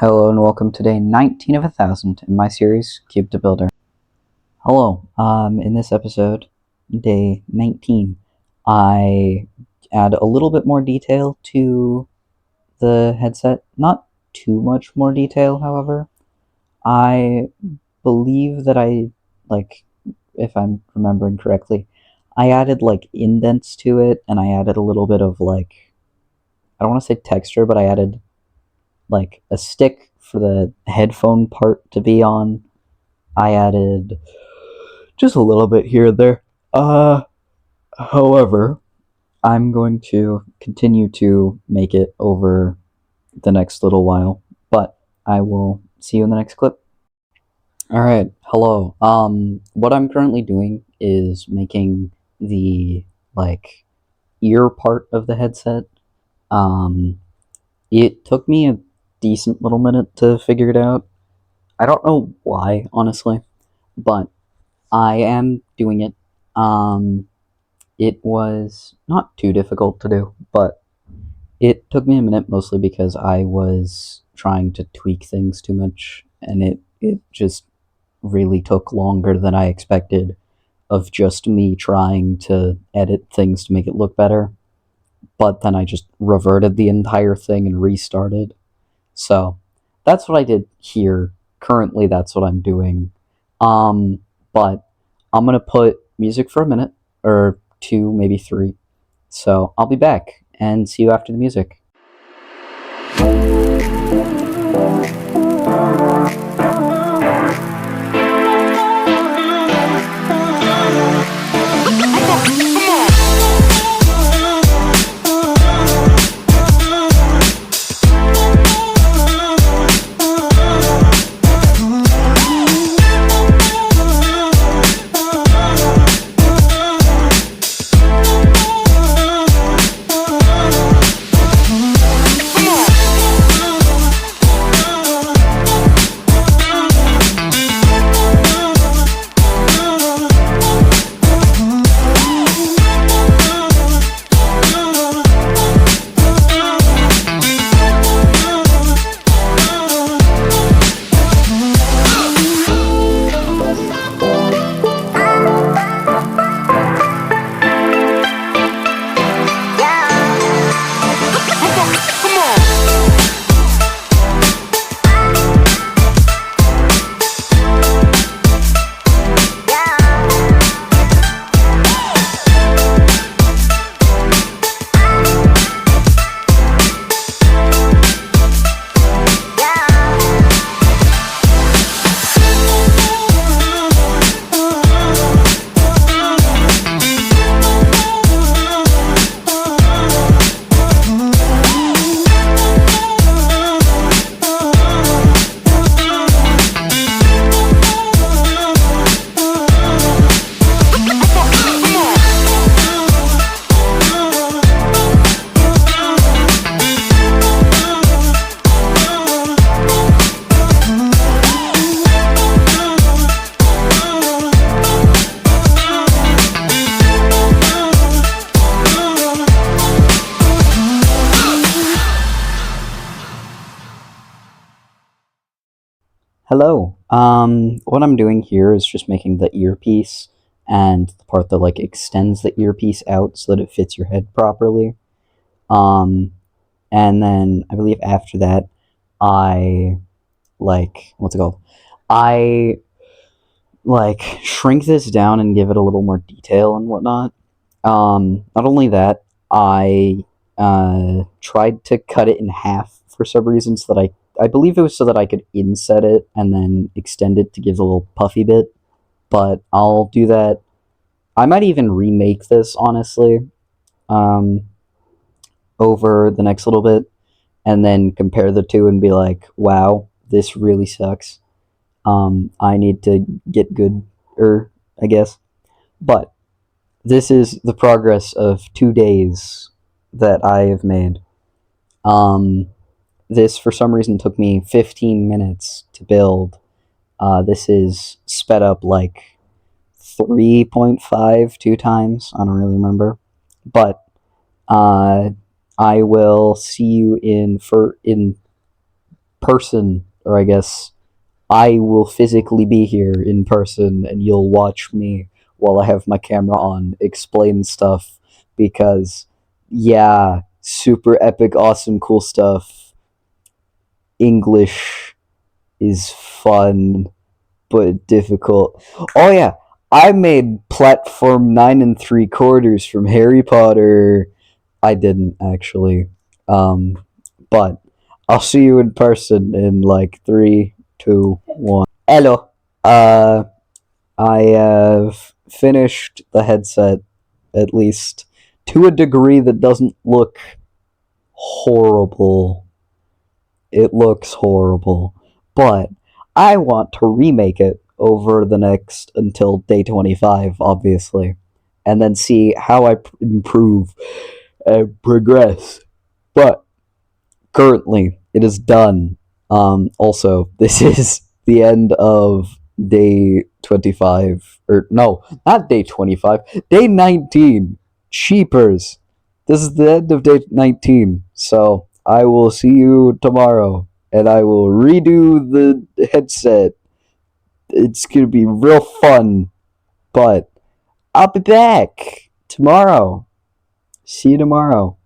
Hello and welcome to day 19 of 1,000 in my series, Cube to Builder. Hello, in this episode, day 19, I add a little bit more detail to the headset. Not too much more detail, however. I believe that if I'm remembering correctly, I added indents to it, and I added a little bit of I don't want to say texture, but I added a stick for the headphone part to be on. I added just a little bit here and there. However, I'm going to continue to make it over the next little while, but I will see you in the next clip. Alright, hello. What I'm currently doing is making the, ear part of the headset. It took me a decent little minute to figure it out. I don't know why, honestly, but I am doing it. It was not too difficult to do, but it took me a minute mostly because I was trying to tweak things too much, and it just really took longer than I expected of just me trying to edit things to make it look better. But then I just reverted the entire thing and restarted. So that's what I did here. Currently, that's what I'm doing. But I'm gonna put music for a minute, or two, maybe three. So I'll be back and see you after the music. Hello. What I'm doing here is just making the earpiece and the part that extends the earpiece out so that it fits your head properly. And then I believe after that, I what's it called? I shrink this down and give it a little more detail and whatnot. Not only that, I tried to cut it in half for some reason so that I believe it was so that I could inset it and then extend it to give a little puffy bit, but I'll do that. I might even remake this, honestly, over the next little bit, and then compare the two and be like, wow, this really sucks. I need to get gooder, I guess. But this is the progress of 2 days that I have made. This, for some reason, took me 15 minutes to build. This is sped up 3.5, 2 times. I don't really remember. But I will see you in person, or I guess I will physically be here in person and you'll watch me while I have my camera on explain stuff because, yeah, super epic, awesome, cool stuff. English is fun but difficult. Oh, yeah, I made platform 9 3/4 from Harry Potter. I didn't actually. But I'll see you in person in like 3, 2, 1. Hello. Uh, I have finished the headset, at least to a degree that doesn't look horrible. It looks horrible, but I want to remake it over the next until day 25, obviously, and then see how I improve and progress. But currently, it is done. Also, this is the end of day 25. Or, no, not day 25, day 19. Cheapers. This is the end of day 19. So, I will see you tomorrow. And I will redo the headset. It's going to be real fun. But I'll be back tomorrow. See you tomorrow.